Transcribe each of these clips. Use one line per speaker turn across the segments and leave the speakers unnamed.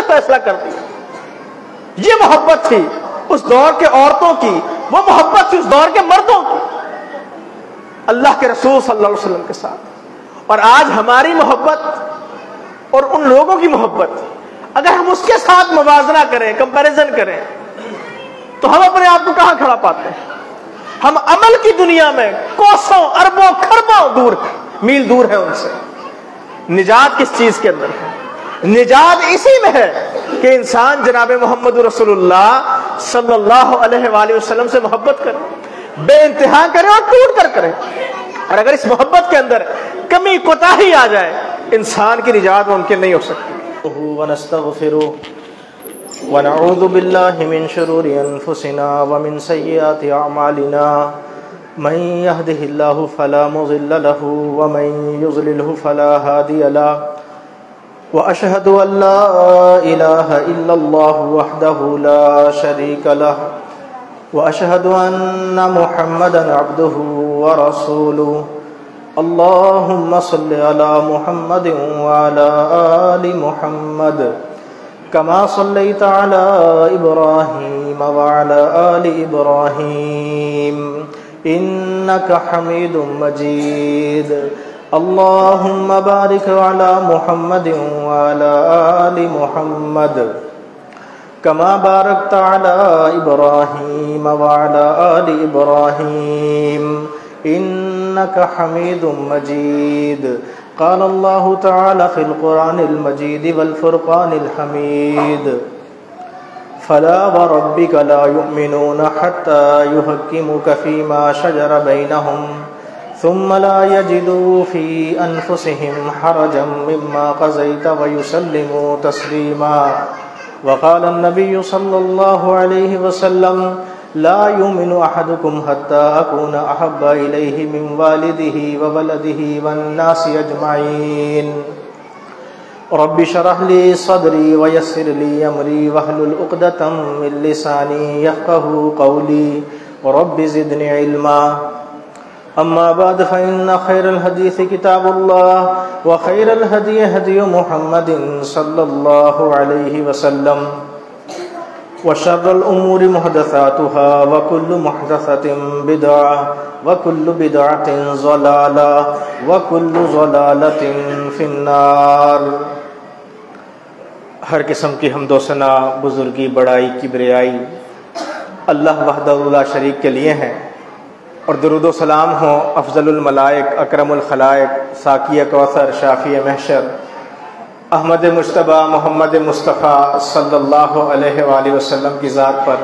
فیصلہ کر دیا۔ یہ محبت تھی اس دور کے عورتوں کی، وہ محبت تھی اس دور کے مردوں کی اللہ کے رسول صلی اللہ علیہ وسلم کے ساتھ۔ اور آج ہماری محبت اور ان لوگوں کی محبت اگر ہم اس کے ساتھ موازنہ کریں، کمپیریزن کریں، تو ہم اپنے آپ کو کہاں کھڑا پاتے ہیں؟ ہم عمل کی دنیا میں کوسوں اربوں خربوں دور ہیں، میل دور ہیں ان سے۔ نجات کس چیز کے اندر ہے؟ نجات اسی میں ہے کہ انسان جناب محمد رسول اللہ صلی اللہ علیہ وآلہ وسلم سے محبت کرے، بے انتہا کرے اور ٹوٹ کر کرے۔ اور اگر اس محبت کے اندر کمی کوتاہی آ جائے، انسان کی نجات ممکن نہیں ہو سکتی۔
ونستغفره ونعوذ بالله من شرور انفسنا ومن سيئات اعمالنا من يهده الله فلا مضل له ومن يضلله فلا هادي له واشهد ان لا اله الا الله وحده لا شريك له واشهد ان محمدا عبده ورسوله اللهم صل على محمد وعلى آل محمد كما صليت على إبراهيم وعلى آل إبراهيم إنك حميد مجيد اللهم بارك على محمد وعلى آل محمد كما باركت على إبراهيم وعلى آل إبراهيم إنك حميد مجيد قال الله تعالى في القرآن المجيد والفرقان الحميد فلا وربك لا يؤمنون حتى يحكموك فيما شجر بينهم ثم لا يجدوا في أنفسهم حرجا مما قضيت ويسلموا تسليما وقال النبي صلى الله عليه وسلم لا يؤمن أحدكم حتى أكون أحب إليه من والده وولده والناس أجمعين رب اشرح لي صدري ويسر لي أمري واحلل عقدة من لساني يفقهوا قولي رب زدني علما أما بعد فإن خير الحديث كتاب الله وخير الهدي هدي محمد صلى الله عليه وسلم وشر الأمور محدثاتها وكل محدثة بدعة وكل بدعة ضلالة وكل ضلالة في النار۔
ہر قسم کی حمد و ثنا، بزرگی، بڑائی، کبریائی اللہ وحدہ لا شریک کے لیے ہیں، اور درود و سلام ہوں افضل الملائک، اکرم الخلائق، ساقی کوثر، شافی محشر، احمد مجتبیٰ محمد مصطفیٰ صلی اللہ علیہ وآلہ وسلم کی ذات پر،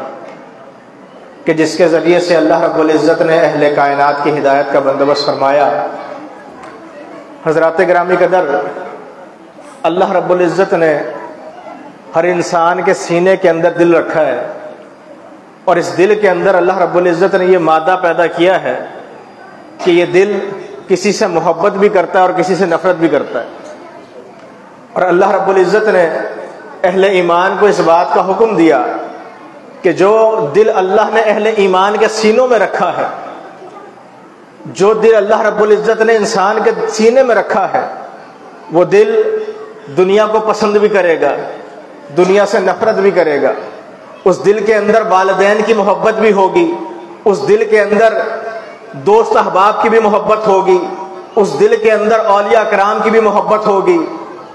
کہ جس کے ذریعے سے اللہ رب العزت نے اہل کائنات کی ہدایت کا بندوبست فرمایا۔ حضرات گرامی قدر، اللہ رب العزت نے ہر انسان کے سینے کے اندر دل رکھا ہے، اور اس دل کے اندر اللہ رب العزت نے یہ مادہ پیدا کیا ہے کہ یہ دل کسی سے محبت بھی کرتا ہے اور کسی سے نفرت بھی کرتا ہے۔ اور اللہ رب العزت نے اہل ایمان کو اس بات کا حکم دیا کہ جو دل اللہ نے اہل ایمان کے سینوں میں رکھا ہے، جو دل اللہ رب العزت نے انسان کے سینے میں رکھا ہے، وہ دل دنیا کو پسند بھی کرے گا، دنیا سے نفرت بھی کرے گا۔ اس دل کے اندر والدین کی محبت بھی ہوگی، اس دل کے اندر دوست احباب کی بھی محبت ہوگی، اس دل کے اندر اولیاء کرام کی بھی محبت ہوگی،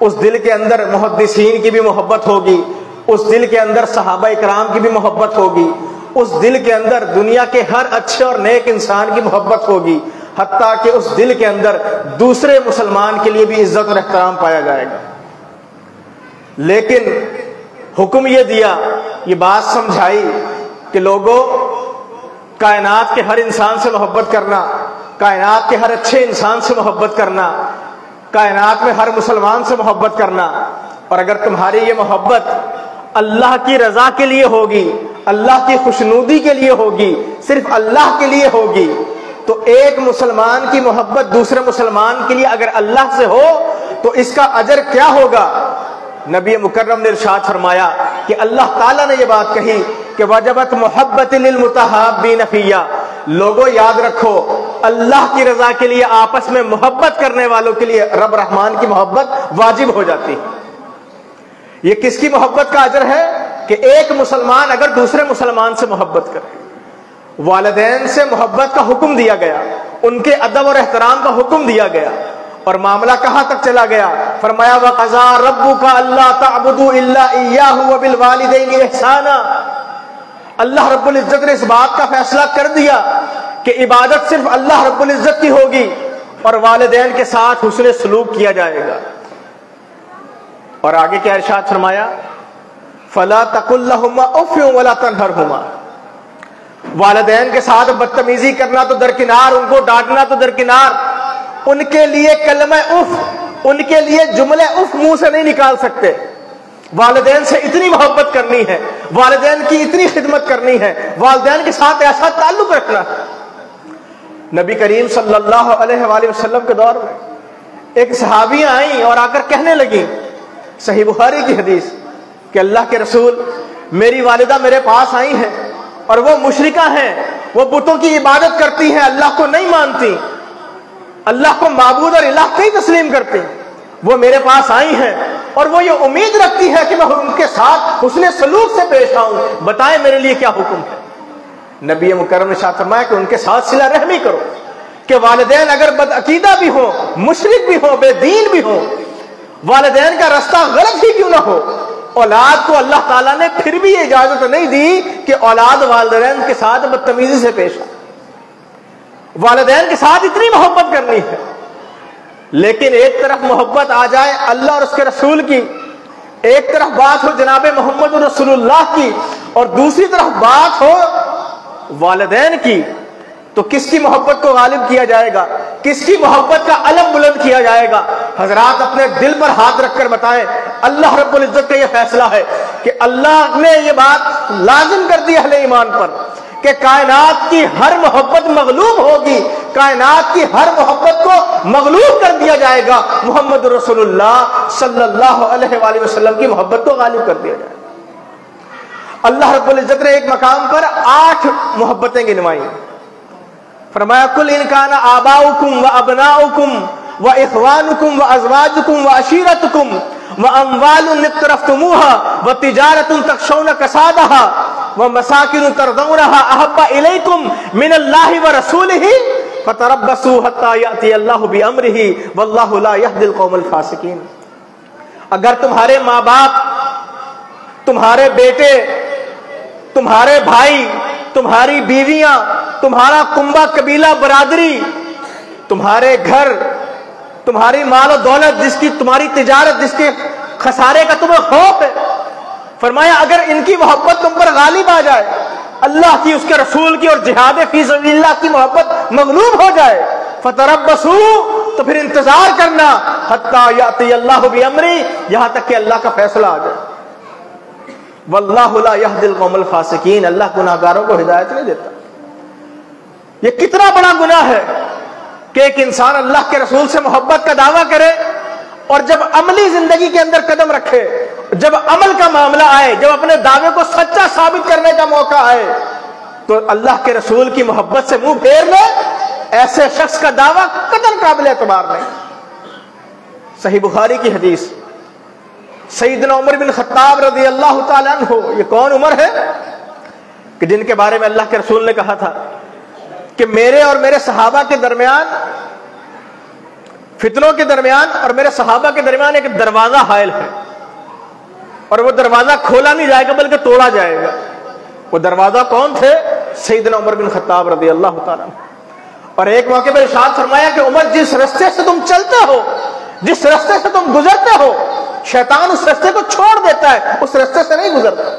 اس دل کے اندر محدثین کی بھی محبت ہوگی، اس دل کے اندر صحابہ اکرام کی بھی محبت ہوگی، اس دل کے اندر دنیا کے ہر اچھے اور نیک انسان کی محبت ہوگی، حتیٰ کہ اس دل کے اندر دوسرے مسلمان کے لیے بھی عزت اور احترام پایا جائے گا۔ لیکن حکم یہ دیا، یہ بات سمجھائی کہ لوگوں، کائنات کے ہر انسان سے محبت کرنا، کائنات کے ہر اچھے انسان سے محبت کرنا، کائنات میں ہر مسلمان سے محبت کرنا، اور اگر تمہاری یہ محبت اللہ کی رضا کے لیے ہوگی، اللہ کی خوشنودی کے لیے ہوگی، صرف اللہ کے لیے ہوگی، تو ایک مسلمان کی محبت دوسرے مسلمان کے لیے اگر اللہ سے ہو تو اس کا اجر کیا ہوگا؟ نبی مکرم نے ارشاد فرمایا کہ اللہ تعالیٰ نے یہ بات کہی کہ وجبت محبت للمتحابین فیہ، لوگوں یاد رکھو اللہ کی رضا کے لیے آپس میں محبت کرنے والوں کے لیے رب رحمان کی محبت واجب ہو جاتی ہے۔ یہ کس کی محبت کا اجر ہے کہ ایک مسلمان اگر دوسرے مسلمان سے محبت کرے. والدین سے محبت کا حکم دیا گیا, ان کے ادب اور احترام کا حکم دیا گیا, اور معاملہ کہاں تک چلا گیا؟ فرمایا وَقَضَىٰ رَبُّكَ أَلَّا تَعْبُدُوا إِلَّا إِيَّاهُ وَبِالْوَالِدَيْنِ إِحْسَانًا. اللہ رب العزت نے اس بات کا فیصلہ کر دیا کہ عبادت صرف اللہ رب العزت کی ہوگی اور والدین کے ساتھ حسن سلوک کیا جائے گا. اور آگے کیا ارشاد فرمایا؟ فَلَا تَقُل لَّهُمَا أُفٍّ وَلَا تَنْهَرْهُمَا. والدین کے ساتھ بدتمیزی کرنا تو درکنار, ان کو ڈانٹنا تو درکنار, ان کے لیے کلمہ اف, ان کے لیے جملے اف منہ سے نہیں نکال سکتے. والدین سے اتنی محبت کرنی ہے, والدین کی اتنی خدمت کرنی ہے, والدین کے ساتھ ایسا تعلق رکھنا ہے. نبی کریم صلی اللہ علیہ وآلہ وسلم کے دور میں ایک صحابیاں آئیں اور آ کر کہنے لگیں, صحیح بخاری کی حدیث, کہ اللہ کے رسول میری والدہ میرے پاس آئی ہیں اور وہ مشرکہ ہیں, وہ بتوں کی عبادت کرتی ہیں, اللہ کو نہیں مانتی, اللہ کو معبود اور الہ نہیں تسلیم کرتی. وہ میرے پاس آئی ہیں اور وہ یہ امید رکھتی ہے کہ میں ان کے ساتھ حسن سلوک سے پیش آؤں, بتائیں میرے لیے کیا حکم ہے. نبی مکرم نے ارشاد فرمایا کہ ان کے ساتھ صلہ رحمی کرو, کہ والدین اگر بد عقیدہ بھی ہوں, مشرک بھی ہوں, بے دین بھی ہوں, والدین کا رستہ غلط ہی کیوں نہ ہو, اولاد کو اللہ تعالیٰ نے پھر بھی یہ اجازت نہیں دی کہ اولاد والدین کے ساتھ بدتمیزی سے پیش آئے. والدین کے ساتھ اتنی محبت کرنی ہے, لیکن ایک طرف محبت آ جائے اللہ اور اس کے رسول کی, ایک طرف بات ہو جناب محمد رسول اللہ کی, اور دوسری طرف بات ہو والدین کی, تو کس کی محبت کو غالب کیا جائے گا؟ کس کی محبت کا علم بلند کیا جائے گا؟ حضرات اپنے دل پر ہاتھ رکھ کر بتائیں. اللہ رب العزت کا یہ فیصلہ ہے کہ اللہ نے یہ بات لازم کر دی اہل ایمان پر کہ کائنات کی ہر محبت مغلوب ہوگی, کائنات کی ہر محبت کو مغلوب کر دیا جائے گا, محمد رسول اللہ صلی اللہ علیہ وآلہ وسلم کی محبت کو غالب کر دیا جائے گا. اللہ رب العزت نے ایک مقام پر 8 محبتیں گنوائیں. فرمایا کل ان کان آباؤکم و ابناؤکم و اخوانکم و ازواجکم و عشیرتکم و اموال اقترفتموها و تجارت تخشون کسادها و مساکن ترضونها احب الیکم من اللہ و رسولہ فتربصوا حتی یأتی اللہ بامرہ واللہ لا یہدی القوم الفاسقین. اگر تمہارے ماں باپ, تمہارے بیٹے, تمہارے بھائی, تمہاری بیویاں, تمہارا کنبہ قبیلہ برادری, تمہارے گھر, تمہاری مال و دولت, جس کی تمہاری تجارت, جس کے خسارے کا تمہیں خوف ہے, فرمایا اگر ان کی محبت تم پر غالب آ جائے, اللہ کی, اس کے رسول کی اور جہاد فی سبیل اللہ کی محبت مغلوب ہو جائے, فتربصوا, تو پھر انتظار کرنا, حتی یاتی اللہ بامرہ, یہاں تک کہ اللہ کا فیصلہ آ جائے. واللہ لا یہدی القوم الفاسقین, اللہ گناہگاروں کو ہدایت نہیں دیتا. یہ کتنا بڑا گناہ ہے کہ ایک انسان اللہ کے رسول سے محبت کا دعویٰ کرے اور جب عملی زندگی کے اندر قدم رکھے, جب عمل کا معاملہ آئے, جب اپنے دعوے کو سچا ثابت کرنے کا موقع آئے, تو اللہ کے رسول کی محبت سے منہ پھیر لے, ایسے شخص کا دعویٰ قطعاً قابل اعتبار نہیں. صحیح بخاری کی حدیث, سیدنا عمر بن خطاب رضی اللہ تعالیٰ عنہ, یہ کون عمر ہے کہ جن کے بارے میں اللہ کے رسول نے کہا تھا کہ میرے اور میرے صحابہ کے درمیان, فتنوں کے درمیان اور میرے صحابہ کے درمیان ایک دروازہ حائل ہے, اور وہ دروازہ کھولا نہیں جائے گا بلکہ توڑا جائے گا. وہ دروازہ کون تھے؟ سیدنا عمر بن خطاب رضی اللہ تعالیٰ عنہ. اور ایک موقع پر ارشاد فرمایا کہ عمر, جس رستے سے تم چلتے ہو, جس رستے سے تم گزرتے ہو, شیطان اس رستے کو چھوڑ دیتا ہے, اس رستے سے نہیں گزرتا.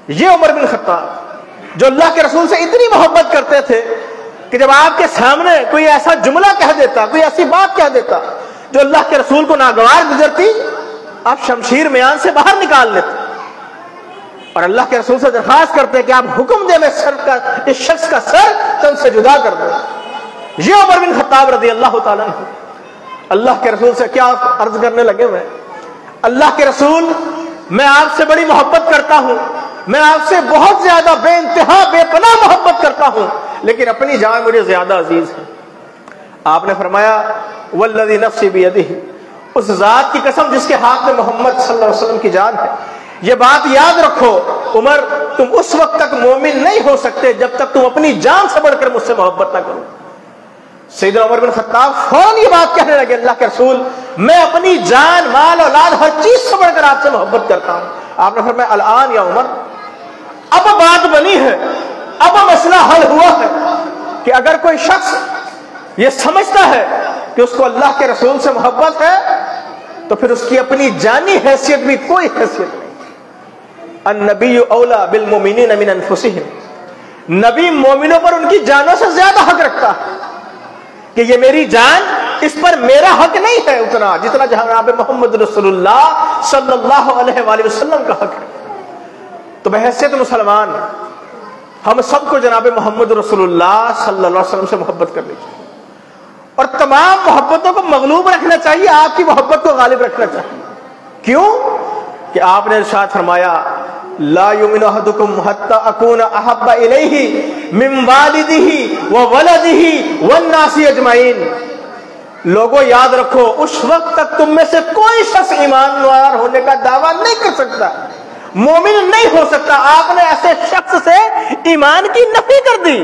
یہ عمر بن خطاب جو اللہ کے رسول سے اتنی محبت کرتے تھے کہ جب آپ کے سامنے کوئی ایسا جملہ کہہ دیتا, کوئی ایسی بات کہہ دیتا جو اللہ کے رسول کو ناگوار گزرتی, آپ شمشیر میان سے باہر نکال لیتے اور اللہ کے رسول سے درخواست کرتے کہ آپ حکم دیں میں اس شخص کا سر تن سے جدا کر دیں. یہ عمر بن خطاب رضی اللہ تعالیٰ عنہ اللہ کے رسول سے کیا عرض کرنے لگے ہوئے, اللہ کے رسول میں آپ سے بڑی محبت کرتا ہوں, میں آپ سے بہت زیادہ بے انتہا بے پناہ محبت کرتا ہوں, لیکن اپنی جان مجھے زیادہ عزیز ہے. آپ نے فرمایا والذی نفسی بیدہ, اس ذات کی قسم جس کے ہاتھ میں محمد صلی اللہ علیہ وسلم کی جان ہے، یہ بات یاد رکھو عمر، تم اس وقت تک مومن نہیں ہو سکتے جب تک تم اپنی جان سے بڑھ کر مجھ سے محبت نہ کرو۔ سیدنا عمر بن خطاب فوراً یہ بات کہنے لگے، اللہ کے رسول میں اپنی جان، مال، اولاد، ہر چیز سے بڑھ کر آپ سے محبت کرتا ہوں۔ آپ نے فرمایا الآن یا عمر، اب بات بنی ہے، اب مسئلہ حل ہوا ہے کہ اگر کوئی شخص یہ سمجھتا ہے کہ اس کو اللہ کے رسول سے محبت ہے تو پھر اس کی اپنی جانی حیثیت بھی کوئی حیثیت نہیں۔ النبی اولا بالمؤمنین من انفسہم، نبی مومنوں پر ان کی جانوں سے زیادہ حق رکھتا ہے کہ یہ میری جان، اس پر میرا حق نہیں ہے اتنا جتنا جناب محمد رسول اللہ صلی اللہ علیہ وآلہ وسلم کا حق ہے۔ تو بحیثیت مسلمان ہم سب کو جناب محمد رسول اللہ صلی اللہ علیہ وسلم سے محبت کرنی چاہیے، اور تمام محبتوں کو مغلوب رکھنا چاہیے، آپ کی محبت کو غالب رکھنا چاہیے۔ کیوں کہ آپ نے ارشاد فرمایا لا یؤمن احدکم حتی اکون احب الیہ من والدہ وولدہ والناس اجمعین۔ لوگوں یاد رکھو، اس وقت تک تم میں سے کوئی شخص ایماندار ہونے کا دعویٰ نہیں کر سکتا، مومن نہیں ہو سکتا۔ آپ نے ایسے شخص سے ایمان کی نفی کر دی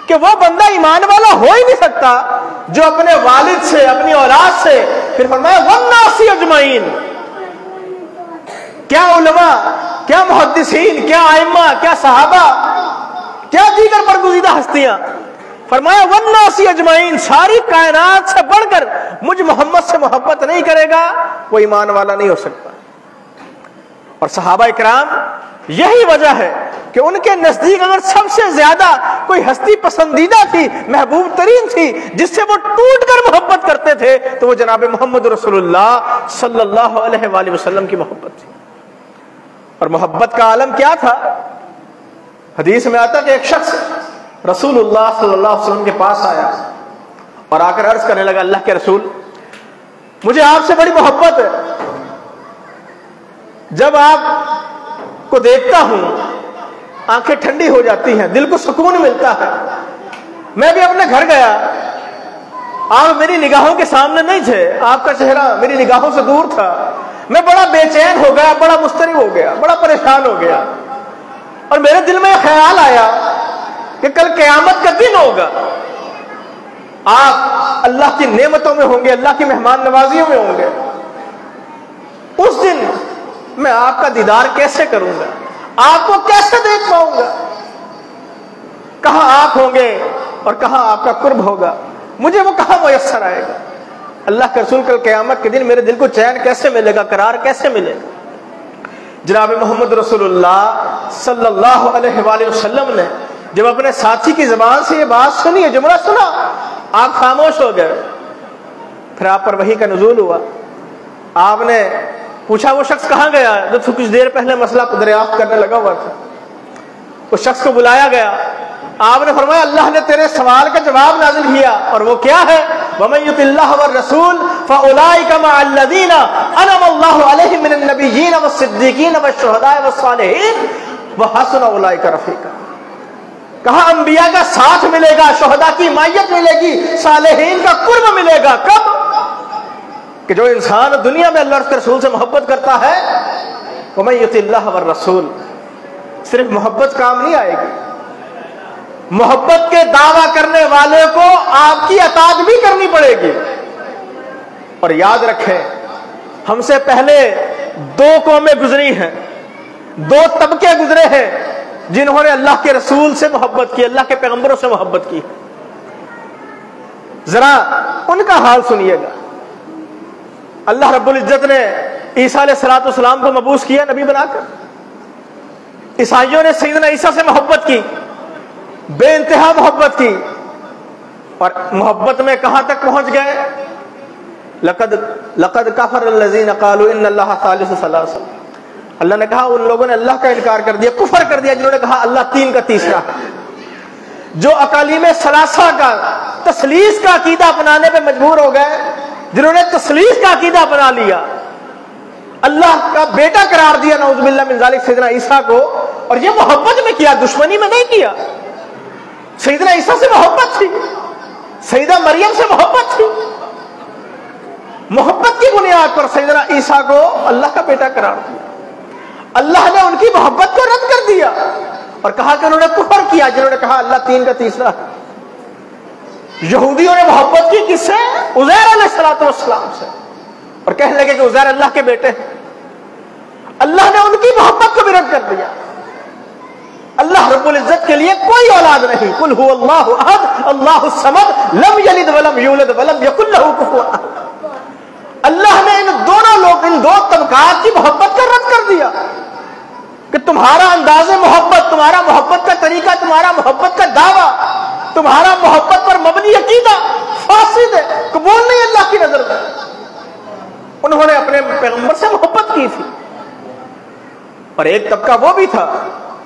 کہ وہ بندہ ایمان والا ہو ہی نہیں سکتا جو اپنے والد سے، اپنی اولاد سے، پھر فرمایا والناس اجمعین۔ کیا علماء، کیا محدثین، کیا ائمہ، کیا صحابہ، کیا دیگر برگزیدہ ہستیاں، فرمایا والناس اجمعین، ساری کائنات سے بڑھ کر مجھ محمد سے محبت نہیں کرے گا وہ ایمان والا نہیں ہو سکتا۔ اور صحابہ اکرام یہی وجہ ہے کہ ان کے نزدیک اگر سب سے زیادہ کوئی ہستی پسندیدہ تھی، محبوب ترین تھی، جس سے وہ ٹوٹ کر محبت کرتے تھے، تو وہ جناب محمد رسول اللہ صلی اللہ علیہ وآلہ وسلم کی محبت تھی۔ اور محبت کا عالم کیا تھا؟ حدیث میں آتا کہ ایک شخص رسول اللہ صلی اللہ علیہ وسلم کے پاس آیا اور آ کر عرض کرنے لگا اللہ کے رسول، مجھے آپ سے بڑی محبت ہے، جب آپ کو دیکھتا ہوں آنکھیں ٹھنڈی ہو جاتی ہیں، دل کو سکون ملتا ہے۔ میں بھی اپنے گھر گیا، آپ میری نگاہوں کے سامنے نہیں تھے، آپ کا چہرہ میری نگاہوں سے دور تھا، میں بڑا بے چین ہو گیا، بڑا مضطرب ہو گیا، بڑا پریشان ہو گیا، اور میرے دل میں خیال آیا کہ کل قیامت کا دن ہوگا، آپ اللہ کی نعمتوں میں ہوں گے، اللہ کی مہمان نوازیوں میں ہوں گے، اس دن میں آپ کا دیدار کیسے کروں گا، آپ کو کیسے دیکھ پاؤں گا، کہاں آپ ہوں گے اور کہاں آپ کا قرب ہوگا، مجھے وہ کہاں میسر آئے گا۔ اللہ کے رسول کل قیامت کے دن میرے دل کو چین کیسے ملے گا، قرار کیسے ملے گا۔ جناب محمد رسول اللہ صلی اللہ علیہ وآلہ وسلم نے جب اپنے ساتھی کی زبان سے یہ بات سنی، جملہ سنا، آپ خاموش ہو گئے۔ پھر آپ پر وحی کا نزول ہوا، آپ نے پوچھا وہ شخص کہاں گیا جو کچھ دیر پہلے مسئلہ دریافت کرنے لگا ہوا تھا۔ اس شخص کو بلایا گیا، آپ نے فرمایا اللہ نے تیرے سوال کا جواب نازل کیا، اور وہ کیا ہے؟ وَمَن يُطِعِ اللَّهَ وَالرَّسُولَ فَأُولَٰئِكَ مَعَ الَّذِينَ أَنْعَمَ اللَّهُ عَلَيْهِم مِّنَ النَّبِيِّينَ وَالصِّدِّيقِينَ وَالشُّهَدَاءِ وَالصَّالِحِينَ وَحَسُنَ أُولَٰئِكَ رَفِيقًا۔ کہا انبیاء کا ساتھ ملے گا، شہداء کی مائیت ملے گی، صالحین کا قرب ملے گا۔ کب؟ کہ جو انسان دنیا میں اللہ کے رسول سے محبت کرتا ہے، وَمَن يُطِعِ اللَّهَ وَالرَّسُولَ، صرف محبت کام نہیں آئے گی، محبت کے دعویٰ کرنے والے کو آپ کی اطاعت بھی کرنی پڑے گی۔ اور یاد رکھیں ہم سے پہلے دو قومیں گزری ہیں، دو طبقے گزرے ہیں جنہوں نے اللہ کے رسول سے محبت کی، اللہ کے پیغمبروں سے محبت کی۔ ذرا ان کا حال سنیے گا۔ اللہ رب العزت نے عیسیٰ علیہ السلام کو مبعوث کیا نبی بنا کر۔ عیسائیوں نے سیدنا عیسیٰ سے محبت کی، بے انتہا محبت کی، اور محبت میں کہاں تک پہنچ گئے؟ لقد کفر الذین قالوا ان اللہ ثالث ثلاثہ، اللہ نے کہا ان لوگوں نے اللہ کا انکار کر دیا، کفر کر دیا جنہوں نے کہا اللہ تین کا تیسرا۔ جو اقالیم ثلاثہ کا، تثلیث کا عقیدہ اپنانے پہ مجبور ہو گئے، جنہوں نے تثلیث کا عقیدہ اپنا لیا، اللہ کا بیٹا قرار دیا نعوذ باللہ من ذالک سیدنا عیسیٰ کو، اور یہ محبت میں کیا، دشمنی میں نہیں کیا۔ سیدنا عیسیٰ سے محبت تھی، سیدہ مریم سے محبت تھی، محبت کی بنیاد پر سیدنا عیسیٰ کو اللہ کا بیٹا قرار دیا. اللہ نے ان کی محبت کو رد کر دیا اور کہا کہ انہوں نے کفر کیا جنہوں نے کہا اللہ تین کا تیسرا ہے. یہودیوں نے محبت کی کس سے؟ عزیر علیہ السلام سے، اور کہنے لگے کہ عزیر اللہ کے بیٹے ہیں. اللہ نے ان کی محبت کو بھی رد کر دیا. اللہ رب العزت کے لیے کوئی اولاد نہیں. قل هو اللہ احد اللہ الصمد لم یلد ولم یولد ولم یکن لہ کفوا احد. اللہ نے ان دو طبقات کی محبت کا رد کر دیا کہ تمہارا انداز محبت، تمہارا محبت کا طریقہ، تمہارا محبت کا دعویٰ، تمہارا محبت پر مبنی عقیدہ فاسد ہے، قبول نہیں اللہ کی نظر میں. انہوں نے اپنے پیغمبر سے محبت کی تھی، اور ایک طبقہ وہ بھی تھا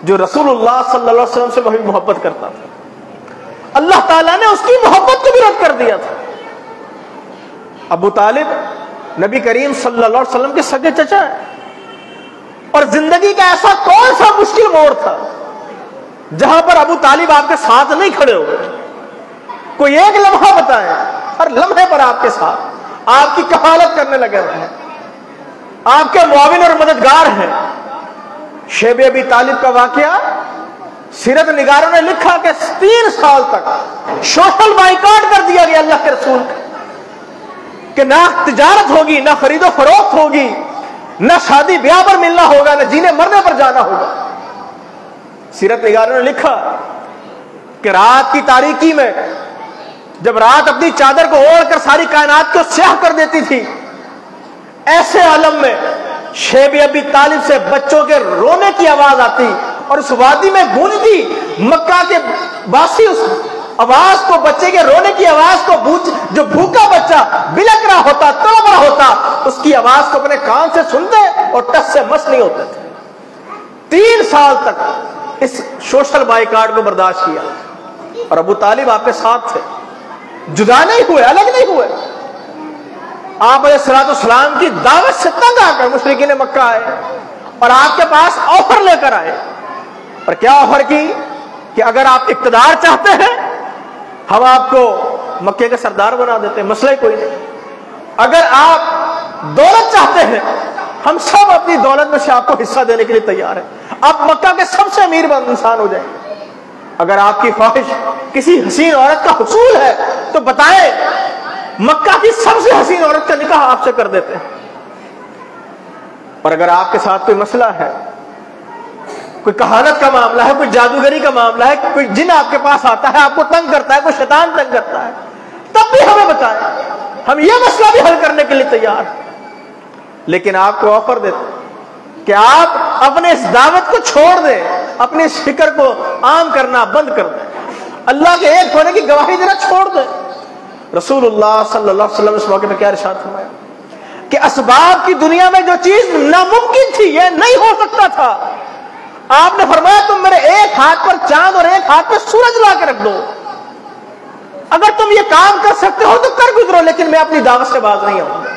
جو رسول اللہ صلی اللہ علیہ وسلم سے وہی محبت کرتا تھا. اللہ تعالیٰ نے اس کی محبت کو بھی رد کر دیا تھا. ابو طالب نبی کریم صلی اللہ علیہ وسلم کے سگے چچا ہیں، اور زندگی کا ایسا کون سا مشکل موڑ تھا جہاں پر ابو طالب آپ کے ساتھ نہیں کھڑے ہوئے؟ کوئی ایک لمحہ بتائیں، ہر لمحے پر آپ کے ساتھ، آپ کی کفالت کرنے لگے ہوئے ہیں، آپ کے معاون اور مددگار ہیں. شیب ابی طالب کا واقعہ سیرت نگاروں نے لکھا کہ 3 سال تک سوشل بائیکاٹ کر دیا گیا اللہ کے رسول کہ نہ تجارت ہوگی، نہ خرید و فروخت ہوگی، نہ شادی بیاہ پر ملنا ہوگا، نہ جینے مرنے پر جانا ہوگا. سیرت نگاروں نے لکھا کہ رات کی تاریکی میں جب رات اپنی چادر کو اوڑھ کر ساری کائنات کو سیاہ کر دیتی تھی، ایسے عالم میں شیب ابی طالب سے بچوں کے رونے کی آواز آتی اور اس وادی میں گونجتی. مکہ کے باسی اس آواز کو، بچے کے رونے کی آواز کو، جو بھوکا بچہ بلک رہا ہوتا، تڑپ رہا ہوتا، اس کی آواز کو اپنے کان سے سنتے اور ٹس سے مس نہیں ہوتے تھے. 3 سال تک اس سوشل بائیکاٹ کو برداشت کیا، اور ابو طالب آپ کے ساتھ تھے، جدا نہیں ہوئے، الگ نہیں ہوئے. آپ علیہ السلام کی دعوت سے تنگ آ کر مشرکین مکہ آئے اور آپ کے پاس آفر لے کر آئے. اور کیا آفر کی کہ اگر آپ اقتدار چاہتے ہیں ہم آپ کو مکے کے سردار بنا دیتے ہیں، مسئلہ کوئی نہیں. اگر آپ دولت چاہتے ہیں ہم سب اپنی دولت میں سے آپ کو حصہ دینے کے لیے تیار ہیں، آپ مکہ کے سب سے امیر انسان ہو جائیں گے. اگر آپ کی خواہش کسی حسین عورت کا حصول ہے تو بتائیں، مکہ کی سب سے حسین عورت کا نکاح آپ سے کر دیتے ہیں. اور اگر آپ کے ساتھ کوئی مسئلہ ہے، کوئی کہانت کا معاملہ ہے، کوئی جادوگری کا معاملہ ہے، کوئی جن آپ کے پاس آتا ہے، آپ کو تنگ کرتا ہے، کوئی شیطان تنگ کرتا ہے، تب بھی ہمیں بتائیں، ہم یہ مسئلہ بھی حل کرنے کے لیے تیار ہیں. لیکن آپ کو آفر دیتے کہ آپ اپنے اس دعوت کو چھوڑ دیں، اپنی اس فکر کو عام کرنا بند کر دیں، اللہ کے ایک ہونے کی گواہی دینا چھوڑ دیں. رسول اللہ صلی اللہ علیہ وسلم اس موقع پہ کیا ارشاد فرمایا کہ اسباب کی دنیا میں جو چیز ناممکن تھی، یہ نہیں ہو سکتا تھا، آپ نے فرمایا تم میرے ایک ہاتھ پر چاند اور ایک ہاتھ پہ سورج لا کے رکھ دو، اگر تم یہ کام کر سکتے ہو تو کر گزرو، لیکن میں اپنی دعوت سے باز نہیں آؤں گا.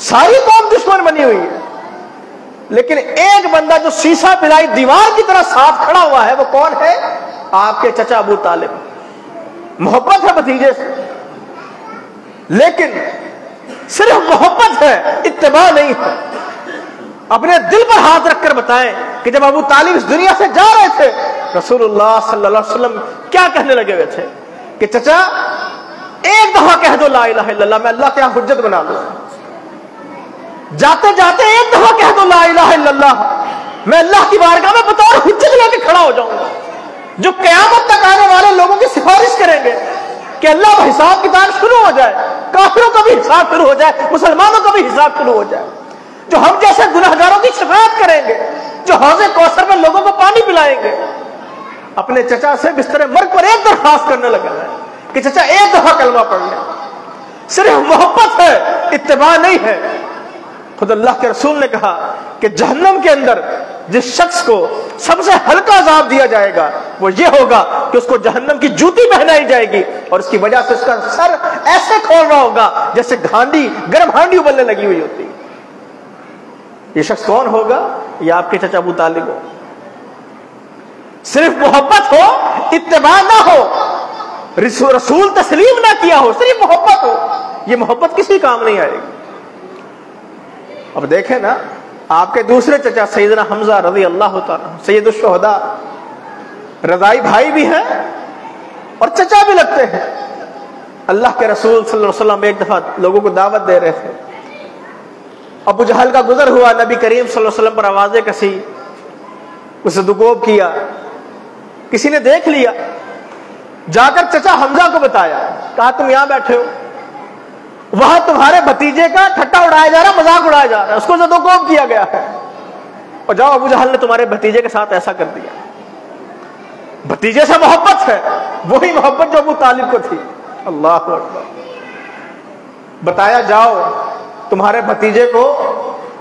ساری قوم دشمن بنی ہوئی ہے، لیکن ایک بندہ جو سیسا پلائی دیوار کی طرح ساتھ کھڑا ہوا ہے، وہ کون ہے؟ آپ کے چچا ابو طالب. محبت ہے بھتیجے سے، لیکن صرف محبت ہے، اتباع نہیں ہے. اپنے دل پر ہاتھ رکھ کر بتائیں کہ جب ابو طالب اس دنیا سے جا رہے تھے، رسول اللہ صلی اللہ علیہ وسلم کیا کہنے لگے ہوئے تھے کہ چچا ایک دفعہ کہہ دو لا الہ الا اللہ، میں اللہ کے یہاں حجت بنا دوں. جاتے جاتے ایک دفعہ کہہ دو لا الہ الا اللہ، میں اللہ کی بارگاہ میں بطور حجت لے کے کھڑا ہو جاؤں گا، جو قیامت تک آنے والے لوگوں کی سفارش کریں گے کہ اللہ کا حساب کتاب شروع ہو جائے، کافروں کا بھی حساب شروع ہو جائے، مسلمانوں کا بھی حساب شروع ہو جائے، جو ہم جیسے گنہگاروں کی شفاعت کریں گے، جو حوض کوثر میں لوگوں کو پانی پلائیں گے. اپنے چچا سے بستر مرگ پر ایک درخواست کرنے لگا ہے کہ چچا ایک دفعہ کلمہ پڑھ لیں. صرف محبت ہے، اتباع نہیں ہے. خود اللہ کے رسول نے کہا کہ جہنم کے اندر جس شخص کو سب سے ہلکا عذاب دیا جائے گا وہ یہ ہوگا کہ اس کو جہنم کی جوتی پہنائی جائے گی، اور اس کی وجہ سے اس کا سر ایسے کھول رہا ہوگا جیسے گرم ہانڈی ابلنے لگی ہوئی ہوتی. یہ شخص کون ہوگا؟ یہ آپ کے چچا ابو طالب ہو. صرف محبت ہو، اتباع نہ ہو، رسول تسلیم نہ کیا ہو، صرف محبت ہو، یہ محبت کسی کام نہیں آئے گی۔ اب دیکھیں نا، آپ کے دوسرے چچا سیدنا حمزہ رضی اللہ تعالیٰ سید الشہداء، رضائی بھائی بھی ہیں اور چچا بھی لگتے ہیں۔ اللہ کے رسول صلی اللہ علیہ وسلم ایک دفعہ لوگوں کو دعوت دے رہے تھے، ابو جہل کا گزر ہوا، نبی کریم صلی اللہ علیہ وسلم پر آوازیں کسی، اسے دگوب کیا، کسی نے دیکھ لیا، جا کر چچا حمزہ کو بتایا، کہا تم یہاں بیٹھے ہو، وہاں تمہارے بھتیجے کا ٹھٹا اڑایا جا رہا، مذاق اڑایا جا رہا ہے، اس کو زدوکوب کیا گیا ہے، اور جاؤ ابو جہل نے تمہارے بھتیجے کے ساتھ ایسا کر دیا۔ بھتیجے سے محبت ہے، وہی محبت جو ابو طالب کو تھی۔ اللہ اکبر۔ بتایا جاؤ تمہارے بھتیجے کو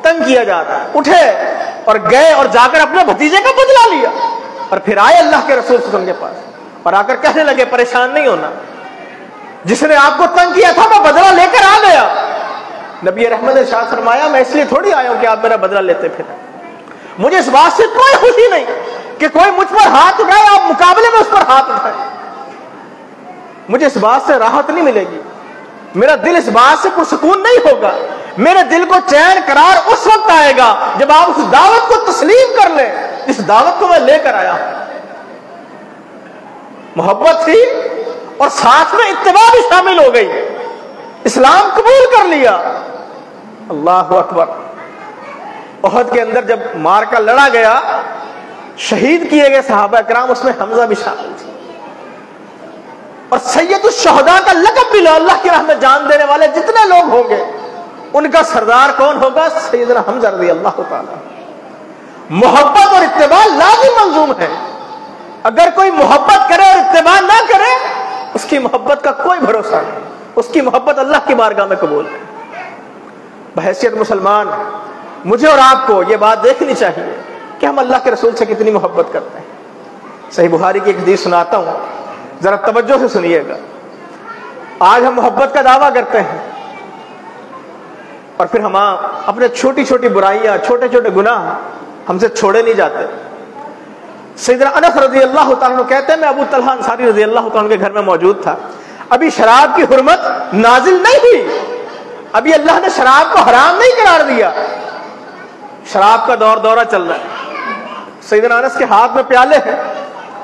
تنگ کیا جا رہا ہے، اٹھے اور گئے اور جا کر اپنے بھتیجے کا بدلہ لیا، اور پھر آئے اللہ کے رسول صلی اللہ علیہ وسلم کے پاس اور آ کر کہنے لگے پریشان نہیں ہونا، جس نے آپ کو تنگ کیا تھا میں بدلہ لے کر آ گیا۔ نبی رحمت نے ارشاد فرمایا میں اس لیے تھوڑی آیا ہوں کہ آپ میرا بدلہ لیتے پھریں، مجھے اس بات سے کوئی خوشی نہیں کہ کوئی مجھ پر ہاتھ اٹھائے آپ مقابلے میں اس پر ہاتھ اٹھائے، مجھے اس بات سے راحت نہیں ملے گی، میرا دل اس بات سے پرسکون نہیں ہوگا، میرے دل کو چین قرار اس وقت آئے گا جب آپ اس دعوت کو تسلیم کر لیں جس دعوت کو میں لے کر آیا ہوں۔ محبت تھی اور ساتھ میں اتباع بھی شامل ہو گئی، اسلام قبول کر لیا۔ اللہ اکبر۔ احد کے اندر جب مارکا لڑا گیا، شہید کیے گئے صحابہ کرام، اس میں حمزہ بھی شامل تھے، اور سید الشہداء کا لقب بھی لو، اللہ کی راہ میں جان دینے والے جتنے لوگ ہوں گے ان کا سردار کون ہوگا؟ سیدنا حمزہ رضی اللہ تعالیٰ۔ محبت اور اتباع لازم ملزوم ہے، اگر کوئی محبت کرے اور اتباع نہ کرے اس کی محبت کا کوئی بھروسہ نہیں، اس کی محبت اللہ کی بارگاہ میں قبول ہے۔ بحیثیت مسلمان مجھے اور آپ کو یہ بات دیکھنی چاہیے کہ ہم اللہ کے رسول سے کتنی محبت کرتے ہیں۔ صحیح بخاری کی ایک حدیث سناتا ہوں، ذرا توجہ سے سنیے گا۔ آج ہم محبت کا دعویٰ کرتے ہیں اور پھر ہم اپنے چھوٹی چھوٹی برائیاں، چھوٹے چھوٹے گناہ ہم سے چھوڑے نہیں جاتے۔ سیدنا انس رضی اللہ تعالیٰ عنہ کہتے ہیں میں ابو طلحہ انصاری رضی اللہ تعالیٰ عنہ کے گھر میں موجود تھا، ابھی شراب کی حرمت نازل نہیں ہوئی، ابھی اللہ نے شراب کو حرام نہیں قرار دیا، شراب کا دورہ چل رہا ہے۔ سیدنا انس کے ہاتھ میں پیالے ہیں،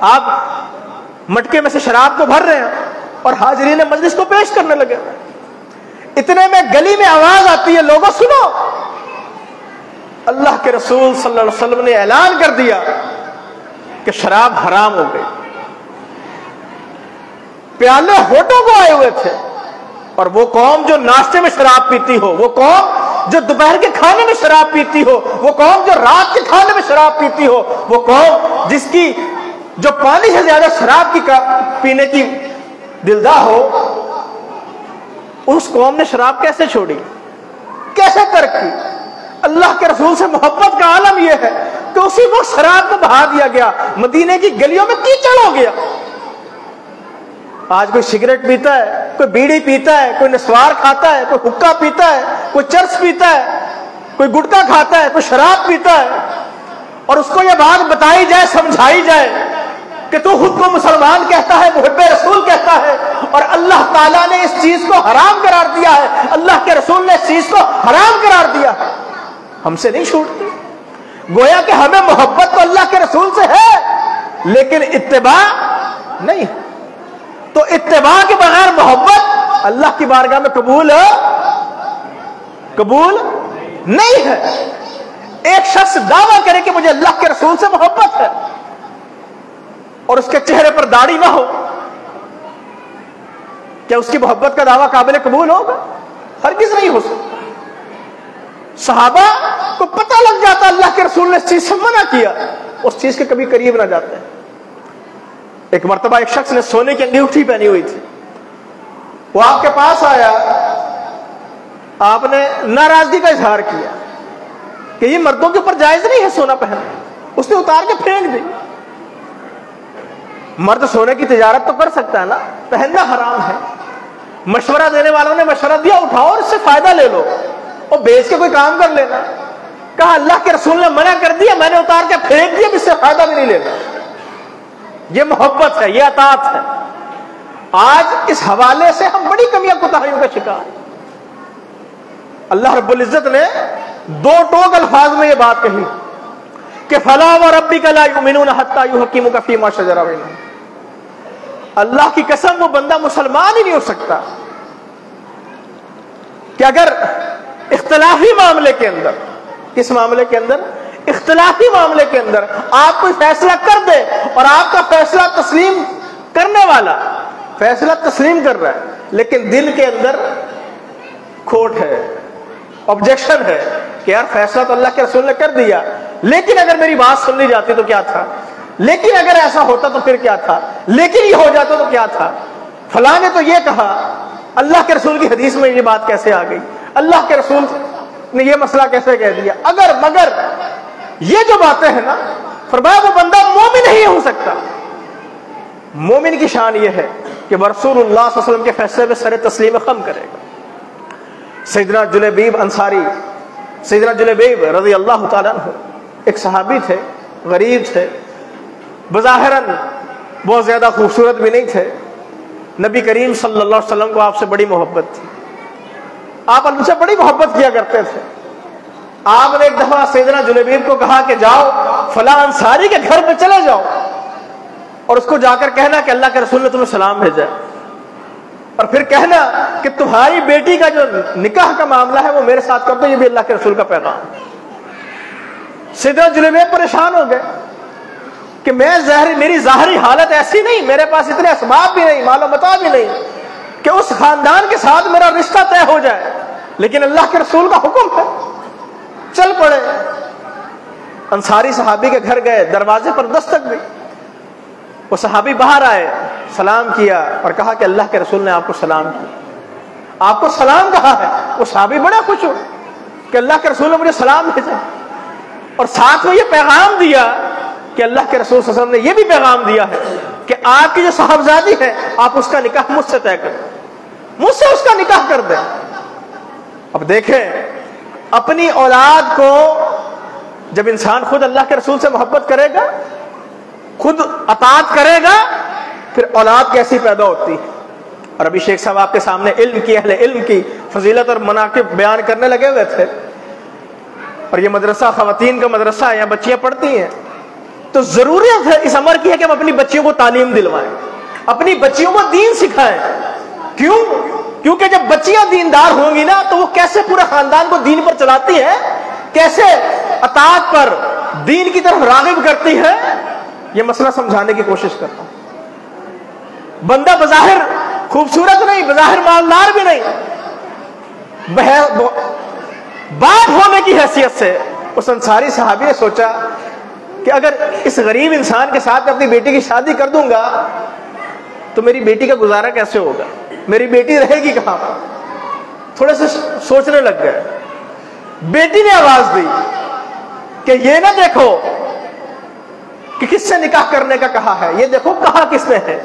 آپ مٹکے میں سے شراب کو بھر رہے ہیں اور حاضرین مجلس کو پیش کرنے لگے۔ اتنے میں گلی میں آواز آتی ہے، لوگوں سنو، اللہ کے رسول صلی اللہ علیہ وسلم نے اعلان کر دیا کہ شراب حرام ہو گئی۔ پیالے ہونٹوں کو آئے ہوئے تھے، اور وہ قوم جو ناشتے میں شراب پیتی ہو، وہ قوم جو دوپہر کے کھانے میں شراب پیتی ہو، وہ قوم جو رات کے کھانے میں شراب پیتی ہو، وہ قوم جس کی جو پانی سے زیادہ شراب کی پینے کی دلدار ہو، اس قوم نے شراب کیسے چھوڑی، کیسے ترک کی؟ اللہ کے رسول سے محبت کا عالم یہ ہے کہ اسی وقت شراب کو بہا دیا گیا، مدینے کی گلیوں میں کیچڑ ہو گیا۔ آج کوئی سگریٹ پیتا ہے، کوئی بیڑی پیتا ہے، کوئی نسوار کھاتا ہے، کوئی حکا پیتا ہے، کوئی چرس پیتا ہے، کوئی گٹکا کھاتا ہے، کوئی شراب پیتا ہے، اور اس کو یہ بات بتائی جائے، سمجھائی جائے کہ تو خود کو مسلمان کہتا ہے، محب رسول کہتا ہے، اور اللہ تعالیٰ نے اس چیز کو حرام قرار دیا ہے، اللہ کے رسول نے اس چیز کو حرام قرار دیا ہے، ہم سے نہیں چھوٹتی۔ گویا کہ ہمیں محبت تو اللہ کے رسول سے ہے لیکن اتباع نہیں، تو اتباع کے بغیر محبت اللہ کی بارگاہ میں قبول نہیں ہے۔ ایک شخص دعویٰ کرے کہ مجھے اللہ کے رسول سے محبت ہے اور اس کے چہرے پر داڑھی نہ ہو، کیا اس کی محبت کا دعویٰ قابل قبول ہوگا؟ ہرگز نہیں ہو سکتا۔ صحابہ کو پتہ لگ جاتا اللہ کے رسول نے اس چیز سے منع کیا، اس چیز کے کبھی قریب نہ جاتے۔ ایک مرتبہ ایک شخص نے سونے کی انگوٹھی پہنی ہوئی تھی، وہ آپ کے پاس آیا، آپ نے ناراضگی کا اظہار کیا کہ یہ مردوں کے اوپر جائز نہیں ہے سونا پہننا، اس نے اتار کے پھینک دی۔ مرد سونے کی تجارت تو کر سکتا ہے نا، پہننا حرام ہے۔ مشورہ دینے والوں نے مشورہ دیا اٹھاؤ اور اس سے فائدہ لے لو اور بیچ کے کوئی کام کر لینا۔ کہا اللہ کے رسول نے منع کر دیا، میں نے اتار کے پھینک دیا، اس سے فائدہ بھی نہیں لینا۔ یہ محبت ہے، یہ اطاعت ہے۔ آج اس حوالے سے ہم بڑی کمیاں کوتاہیوں کا شکار ہیں۔ اللہ رب العزت نے دو ٹوک الفاظ میں یہ بات کہی کہ فلا وربک لا یؤمنون حتی یحکموک فیما شجر بینہم. اللہ کی قسم وہ بندہ مسلمان ہی نہیں ہو سکتا کہ اگر اختلافی معاملے کے اندر، کس معاملے کے اندر؟ اختلافی معاملے کے اندر آپ کوئی فیصلہ کر دے اور آپ کا فیصلہ تسلیم کرنے والا فیصلہ تسلیم کر رہا ہے لیکن دل کے اندر کھوٹ ہے، آبجیکشن ہے کہ یار فیصلہ تو اللہ کے رسول نے کر دیا، لیکن اگر میری بات سن لی جاتی تو کیا تھا، لیکن اگر ایسا ہوتا تو پھر کیا تھا، لیکن یہ ہو جاتا تو کیا تھا، فلاں نے تو یہ کہا، اللہ کے رسول کی حدیث میں یہ بات کیسے آ گئی، اللہ کے رسول نے یہ مسئلہ کیسے کہہ دیا، اگر مگر یہ جو باتیں ہیں نا، فرمایا وہ بندہ مومن نہیں ہو سکتا. مومن کی شان یہ ہے کہ رسول اللہ صلی اللہ علیہ وسلم کے فیصلے میں سر تسلیم خم کرے گا. سیدنا جلیبیب انصاری، سیدنا جلیبیب رضی اللہ تعالیٰ عنہ ایک صحابی تھے، غریب تھے، بظاہراً بہت زیادہ خوبصورت بھی نہیں تھے. نبی کریم صلی اللہ علیہ وسلم کو آپ سے بڑی محبت تھی، آپ ان سے بڑی محبت کیا کرتے تھے. آپ نے ایک دفعہ سیدنا جلیبیب کو کہا کہ جاؤ فلاں انصاری کے گھر پہ چلے جاؤ اور اس کو جا کر کہنا کہ اللہ کے رسول نے تمہیں سلام بھیجا ہے، اور پھر کہنا کہ تمہاری بیٹی کا جو نکاح کا معاملہ ہے وہ میرے ساتھ کر دو، یہ بھی اللہ کے رسول کا پیغام. سیدنا جلیبیب پریشان ہو گئے کہ میری ظاہری حالت ایسی نہیں، میرے پاس اتنے اسباب بھی نہیں، مال و متاع بھی نہیں کہ اس خاندان کے ساتھ میرا رشتہ طے ہو جائے، لیکن اللہ کے رسول کا حکم ہے. چل پڑے، انصاری صحابی کے گھر گئے، دروازے پر دستک دی. وہ صحابی باہر آئے، سلام کیا اور کہا کہ اللہ کے رسول نے آپ کو سلام کیا، آپ کو سلام کہا ہے. وہ صحابی بڑا خوش ہو کہ اللہ کے رسول نے مجھے سلام بھیجا، اور ساتھ میں یہ پیغام دیا کہ اللہ کے رسول صلی اللہ علیہ وسلم نے یہ بھی پیغام دیا ہے کہ آپ کی جو صاحبزادی ہے آپ اس کا نکاح مجھ سے طے کریں، مجھ سے اس کا نکاح کر دیں. اب دیکھیں، اپنی اولاد کو جب انسان خود اللہ کے رسول سے محبت کرے گا، خود اطاعت کرے گا، پھر اولاد کیسی پیدا ہوتی ہے. اور ابھی شیخ صاحب آپ کے سامنے علم کی، اہل علم کی فضیلت اور مناقب بیان کرنے لگے ہوئے تھے، اور یہ مدرسہ خواتین کا مدرسہ ہے، یہاں بچیاں پڑھتی ہیں، تو ضرورت ہے اس امر کی ہے کہ ہم اپنی بچیوں کو تعلیم دلوائیں، اپنی بچیوں کو دین سکھائیں. کیوں؟ کیونکہ جب بچیاں دیندار ہوں گی نا تو وہ کیسے پورے خاندان کو دین پر چلاتی ہے، کیسے اطاعت پر، دین کی طرف راغب کرتی ہے، یہ مسئلہ سمجھانے کی کوشش کرتا ہوں. بندہ بظاہر خوبصورت نہیں، بظاہر مالدار بھی نہیں، باپ ہونے کی حیثیت سے اس انصاری صحابی نے سوچا کہ اگر اس غریب انسان کے ساتھ میں اپنی بیٹی کی شادی کر دوں گا تو میری بیٹی کا گزارا کیسے ہوگا، میری بیٹی رہے گی کہاں پر. تھوڑے سے سوچنے لگ گئے. بیٹی نے آواز دی کہ یہ نہ دیکھو کہ کس سے نکاح کرنے کا کہا ہے، یہ دیکھو کہا کس نے ہے.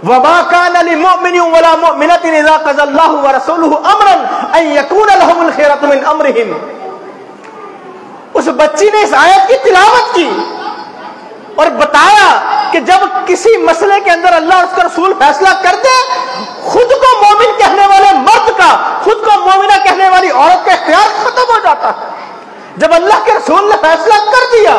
وَمَا كَانَ لِمُؤْمِنٍ وَلَا مُؤْمِنَةٍ إِذَا قَضَى اللَّهُ وَرَسُولُهُ أَمْرًا أَن يَكُونَ لَهُمُ الْخِيَرَةُ مِنْ أَمْرِهِمْ. اس بچی نے اس آیت کی تلاوت کی اور بتایا کہ جب کسی مسئلے کے اندر اللہ اور اس کا رسول فیصلہ کر دے، خود کو مومن کہنے والے مرد کا، خود کو مومنہ کہنے والی عورت کا اختیار ختم ہو جاتا ہے. جب اللہ کے رسول نے فیصلہ کر دیا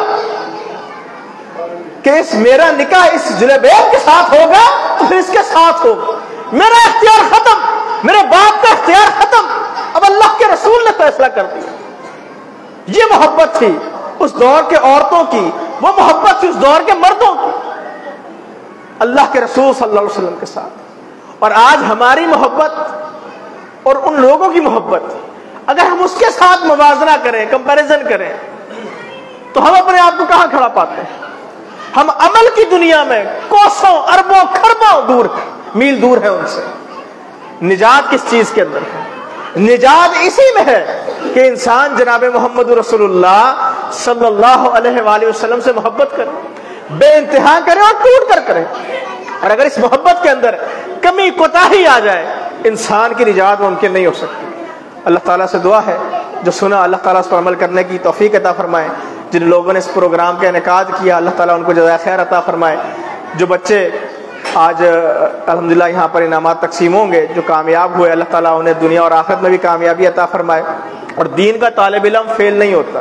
کہ میرا نکاح اس جلیبیب کے ساتھ ہوگا تو پھر اس کے ساتھ ہوگا، میرا اختیار ختم، میرے باپ کا اختیار ختم. اب اللہ کے رسول نے فیصلہ کر دیا. یہ محبت تھی اس دور کے عورتوں کی، وہ محبت تھی اس دور کے مردوں کی اللہ کے رسول صلی اللہ علیہ وسلم کے ساتھ. اور آج ہماری محبت اور ان لوگوں کی محبت اگر ہم اس کے ساتھ موازنہ کریں، کمپیریزن کریں، تو ہم اپنے آپ کو کہاں کھڑا پاتے ہیں. ہم عمل کی دنیا میں کوسوں اربوں خربوں دور ہیں، میل دور ہیں ان سے. نجات کس چیز کے اندر ہے؟ نجات اسی میں ہے کہ انسان جناب محمد رسول اللہ صلی اللہ علیہ وآلہ وسلم سے محبت کرے، بے انتہا کرے اور ٹوٹ کر کرے. اور اگر اس محبت کے اندر کمی کوتاہی آ جائے، انسان کی نجات ممکن نہیں ہو سکتی. اللہ تعالیٰ سے دعا ہے جو سنا اللہ تعالیٰ اس پر عمل کرنے کی توفیق عطا فرمائے. جن لوگوں نے اس پروگرام کا انعقاد کیا اللہ تعالیٰ ان کو جزائے خیر عطا فرمائے. جو بچے آج الحمدللہ یہاں پر انعامات تقسیم ہوں گے. جو کامیاب ہوئے اللہ تعالیٰ انہیں دنیا اور آخرت میں بھی کامیابی عطا فرمائے. اور دین کا طالب علم فیل نہیں ہوتا،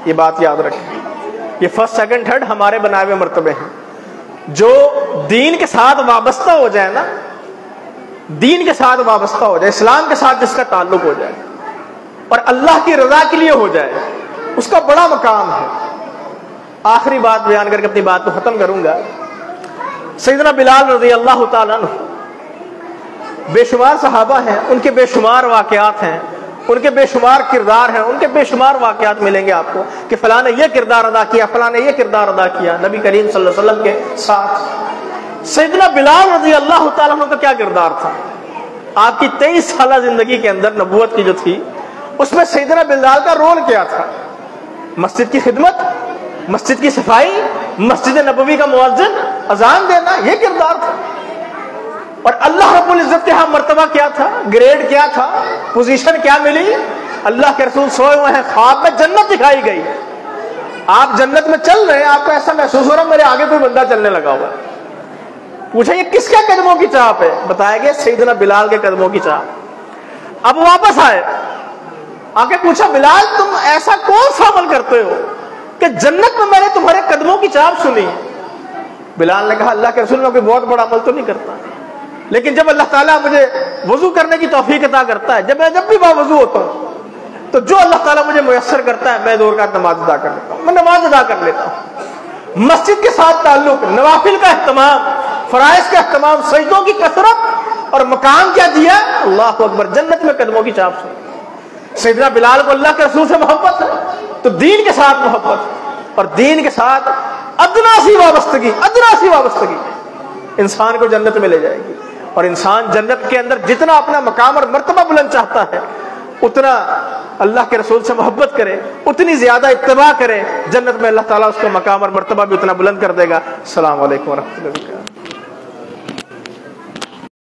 یہ بات یاد رکھیں. یہ فرسٹ سیکنڈ تھرڈ ہمارے بنائے ہوئے مرتبے ہیں. جو دین کے ساتھ وابستہ ہو جائے نا، دین کے ساتھ وابستہ ہو جائے، اسلام کے ساتھ جس کا تعلق ہو جائے اور اللہ کی رضا کے لیے ہو جائے، اس کا بڑا مقام ہے. آخری بات بیان کر کے اپنی بات کو ختم کروں گا. سیدنا بلال رضی اللہ تعالیٰ عنہ بے شمار صحابہ ہیں، ان کے بے شمار واقعات ہیں، ان کے بے شمار کردار ہیں، ان کے بے شمار واقعات ملیں گے آپ کو کہ فلاں نے یہ کردار ادا کیا، فلاں نے یہ کردار ادا کیا نبی کریم صلی اللہ علیہ وسلم کے ساتھ. سیدنا بلال رضی اللہ تعالیٰ عنہ کا کیا کردار تھا؟ آپ کی 23 سالہ زندگی کے اندر نبوت کی جو تھی، اس میں سیدنا بلال کا رول کیا تھا؟ مسجد کی خدمت، مسجد کی صفائی، مسجد نبوی کا مؤذن، اذان دینا، یہ کردار تھا. اور اللہ رب العزت کے ہاں مرتبہ کیا تھا، گریڈ کیا تھا، پوزیشن کیا ملی؟ اللہ کے رسول سوئے ہوئے ہیں، خواب میں جنت دکھائی گئی. آپ جنت میں چل رہے ہیں، آپ کو ایسا محسوس ہو رہا ہے میرے آگے کوئی بندہ چلنے لگا ہوا ہے. پوچھا یہ کس کے قدموں کی چاپ ہے؟ بتایا گیا سیدنا بلال کے قدموں کی چاپ. اب واپس آئے، آ کے پوچھا بلال تم ایسا کون سا عمل کرتے ہو کہ جنت میں میں نے تمہارے قدموں کی چاپ سنی؟ بلال نے کہا اللہ کے رسول میں کوئی بہت بڑا عمل تو نہیں کرتا، لیکن جب اللہ تعالیٰ مجھے وضو کرنے کی توفیق عطا کرتا ہے، جب بھی باوضو ہوتا ہوں تو جو اللہ تعالیٰ مجھے میسر کرتا ہے میں 2 رکعت نماز ادا کر لیتا ہوں، میں نماز ادا کر لیتا ہوں. مسجد کے ساتھ تعلق، نوافل کا اہتمام، فرائض کا اہتمام، سجدوں کی کثرت، اور مقام کیا دیا؟ اللہ اکبر، جنت میں قدموں کی چاپ سنی. سیدنا بلال کو اللہ کے رسول سے محبت ہے تو دین کے ساتھ محبت، اور دین کے ساتھ ادنا سی وابستگی انسان کو جنت میں لے جائے گی. اور انسان جنت کے اندر جتنا اپنا مقام اور مرتبہ بلند چاہتا ہے، اتنا اللہ کے رسول سے محبت کرے، اتنی زیادہ اتباع کرے، جنت میں اللہ تعالیٰ اس کا مقام اور مرتبہ بھی اتنا بلند کر دے گا. السلام علیکم ورحمۃ اللہ وبرکاتہ.